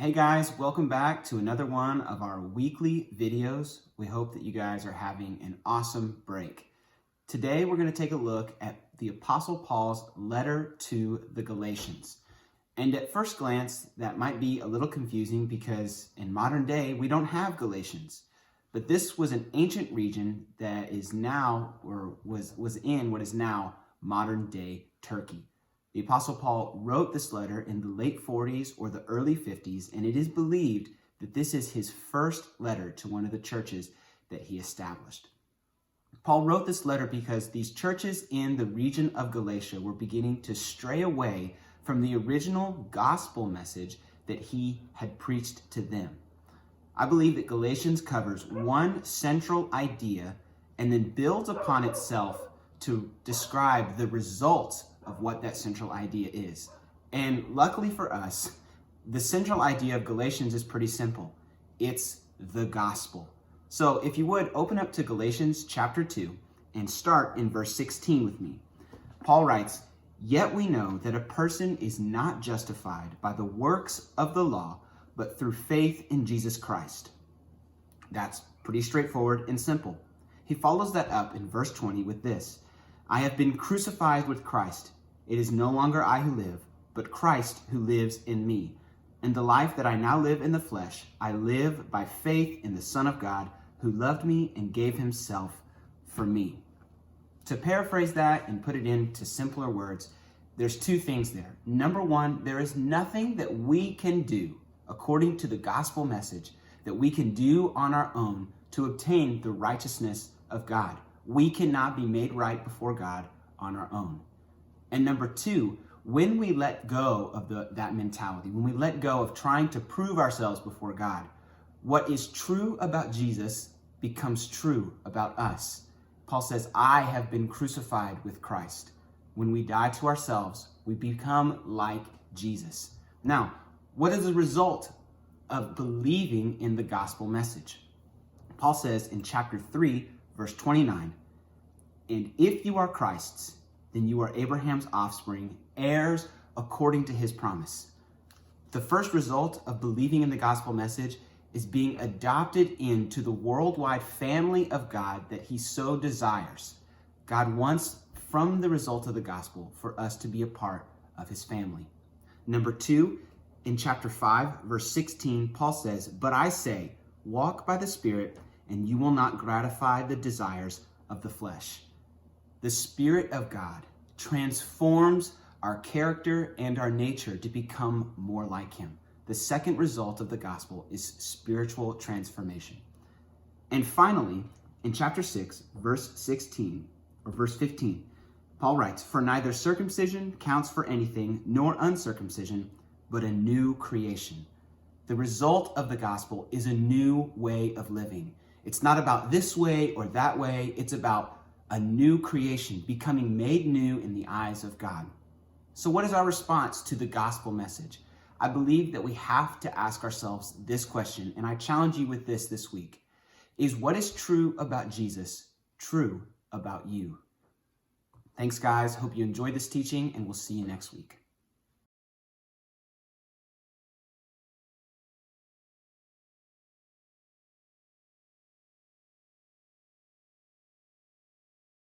Hey guys, welcome back to another one of our weekly videos. We hope that you guys are having an awesome break. Today we're going to take a look at the Apostle Paul's letter to the Galatians. And at first glance, that might be a little confusing because in modern day, we don't have Galatians. But this was an ancient region that is now, or was in what is now modern day Turkey. The Apostle Paul wrote this letter in the late 40s or the early 50s, and it is believed that this is his first letter to one of the churches that he established. Paul wrote this letter because these churches in the region of Galatia were beginning to stray away from the original gospel message that he had preached to them. I believe that Galatians covers one central idea and then builds upon itself to describe the results of what that central idea is. And luckily for us, the central idea of Galatians is pretty simple. It's the gospel. So if you would, open up to Galatians chapter 2 and start in verse 16 with me. Paul writes, "Yet we know that a person is not justified by the works of the law, but through faith in Jesus Christ." That's pretty straightforward and simple. He follows that up in verse 20 with this, "I have been crucified with Christ. It is no longer I who live, but Christ who lives in me. And the life that I now live in the flesh, I live by faith in the Son of God, who loved me and gave himself for me." To paraphrase that and put it into simpler words, there's two things there. Number one, there is nothing that we can do, according to the gospel message, that we can do on our own to obtain the righteousness of God. We cannot be made right before God on our own. And number two, when we let go of that mentality, when we let go of trying to prove ourselves before God, what is true about Jesus becomes true about us. Paul says, "I have been crucified with Christ." When we die to ourselves, we become like Jesus. Now, what is the result of believing in the gospel message? Paul says in chapter 3, verse 29, "And if you are Christ's, then you are Abraham's offspring, heirs according to his promise." The first result of believing in the gospel message is being adopted into the worldwide family of God that he so desires. God wants, from the result of the gospel, for us to be a part of his family. Number two, in chapter 5, verse 16, Paul says, "But I say, walk by the Spirit, and you will not gratify the desires of the flesh." The Spirit of God transforms our character and our nature to become more like him. The second result of the gospel is spiritual transformation. And finally, in chapter 6, verse 16 or verse 15, Paul writes, "For neither circumcision counts for anything, nor uncircumcision, but a new creation." The result of the gospel is a new way of living. It's not about this way or that way. It's about a new creation, becoming made new in the eyes of God. So what is our response to the gospel message? I believe that we have to ask ourselves this question, and I challenge you with this week. Is what is true about Jesus true about you? Thanks, guys. Hope you enjoyed this teaching, and we'll see you next week.